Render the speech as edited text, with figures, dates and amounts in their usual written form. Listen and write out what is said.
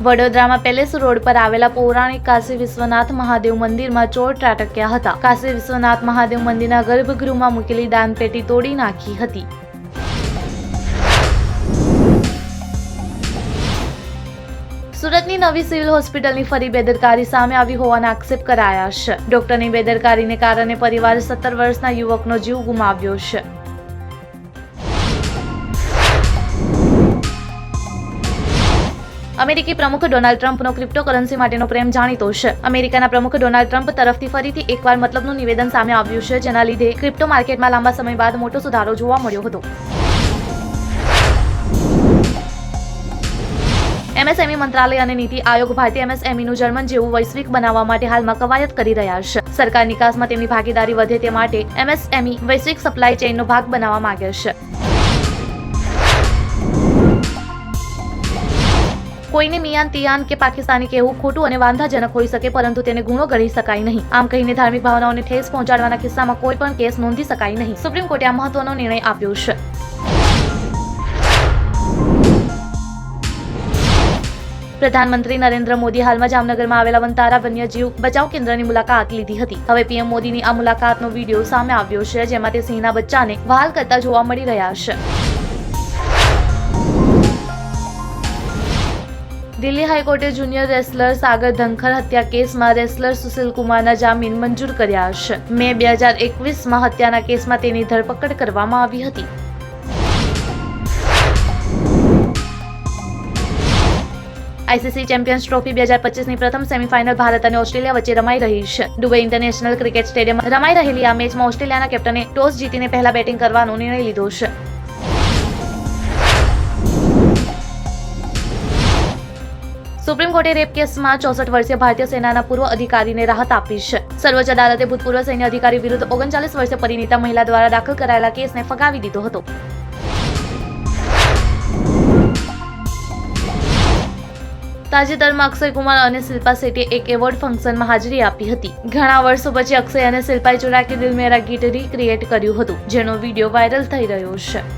વડોદરામાં palace road પર આવેલા પૌરાણિક કાશી વિશ્વનાથ મહાદેવ મંદિરમાં ચોર ત્રાટક્યા હતા. કાશી વિશ્વનાથ મહાદેવ મંદિરના ગર્ભગૃહમાં મૂકેલી દાનપેટી તોડી નાખી હતી. સુરતની નવી સિવિલ હોસ્પિટલની ફરી બેદરકારી સામે આવી હોવાના આક્ષેપ કરાયા છે. ડોક્ટરની બેદરકારીને કારણે પરિવારે 17 વર્ષના યુવકનો જીવ ગુમાવ્યો છે. અમેરિકી પ્રમુખ ડોનાલ્ડ ટ્રમ્પનો ક્રિપ્ટોકરન્સી માટેનો પ્રેમ જાણીતો છે. અમેરિકાના પ્રમુખ ડોનાલ્ડ ટ્રમ્પ તરફથી ફરીથી એકવાર મતલબનું નિવેદન સામે આવ્યું છે, જેના લીધે ક્રિપ્ટો માર્કેટમાં લાંબા સમય બાદ મોટો સુધારો જોવા મળ્યો હતો. એમએસએમઈ મંત્રાલય અને નીતિ આયોગ ભારતીય એમએસએમઈનું જર્મન જેવું વૈશ્વિક બનાવવા માટે હાલમાં કવાયત કરી રહ્યા છે. સરકાર નિકાસમાં તેમની ભાગીદારી વધે તે માટે એમએસએમઈ વૈશ્વિક સપ્લાય ચેઇનનો ભાગ બનવા માંગે છે. કોઈને મિયાન તિયાન કે પાકિસ્તાની કહેવું ખોટું અને વાંધાજનક હોઈ શકે, પરંતુ તેને ગુનો ગણી શકાય નહીં. આમ કહીને ધાર્મિક ભાવનાઓને ઠેસ પહોંચાડવાના કિસ્સામાં કોઈ પણ કેસ નોંધી શકાય નહીં. સુપ્રીમ કોર્ટે આ મહત્વનો નિર્ણય આપ્યો છે. પ્રધાનમંત્રી નરેન્દ્ર મોદી હાલમાં જામનગરમાં આવેલા વનતારા વન્યજીવ બચાવ કેન્દ્રની મુલાકાત લીધી હતી. હવે પીએમ મોદીની આ મુલાકાતનો વિડીયો સામે આવ્યો છે, જેમાં તે સિંહના બચ્ચાને વહાલ કરતા જોવા મળી રહ્યા છે. દિલ્હી હાઈકોર્ટે જુનિયર રેસલર સાગર ધનખર હત્યા કેસમાં રેસલર સુશીલ કુમારના જામીન મંજૂર કર્યા છે. મે 2021માં હત્યાના કેસમાં તેની ધરપકડ કરવામાં આવી હતી. આઈસીસી ચેમ્પિયન્સ ટ્રોફી 2025ની પ્રથમ સેમીફાઇનલ ભારત અને ઓસ્ટ્રેલિયા વચ્ચે રમાઈ રહી છે. દુબઈ ઇન્ટરનેશનલ ક્રિકેટ સ્ટેડિયમમાં રમાઈ રહેલી આ મેચમાં ઓસ્ટ્રેલિયાના કેપ્ટને ટોસ જીતીને પહેલા બેટિંગ કરવાનો નિર્ણય લીધો છે. સુપ્રીમ કોર્ટે રેપ કેસમાં 64 વર્ષીય ભારતીય સેનાના પૂર્વ અધિકારીને રાહત આપી છે. સર્વોચ્ચ અદાલતે ભૂતપૂર્વ સૈન્ય અધિકારી વિરુદ્ધ 39 વર્ષીય પરિણીતા મહિલા દ્વારા દાખલ કરાયેલા કેસને ફગાવી દીધો હતો. તાજેતરમાં અક્ષય કુમાર અને શિલ્પા શેટ્ટીએ એક એવોર્ડ ફંક્શનમાં હાજરી આપી હતી. ઘણા વર્ષો પછી અક્ષય અને શિલ્પાએ ચુરા કે દિલ મેરા ગીત રીક્રિએટ કર્યું હતું, જેનો વિડીયો વાયરલ થઈ રહ્યો છે.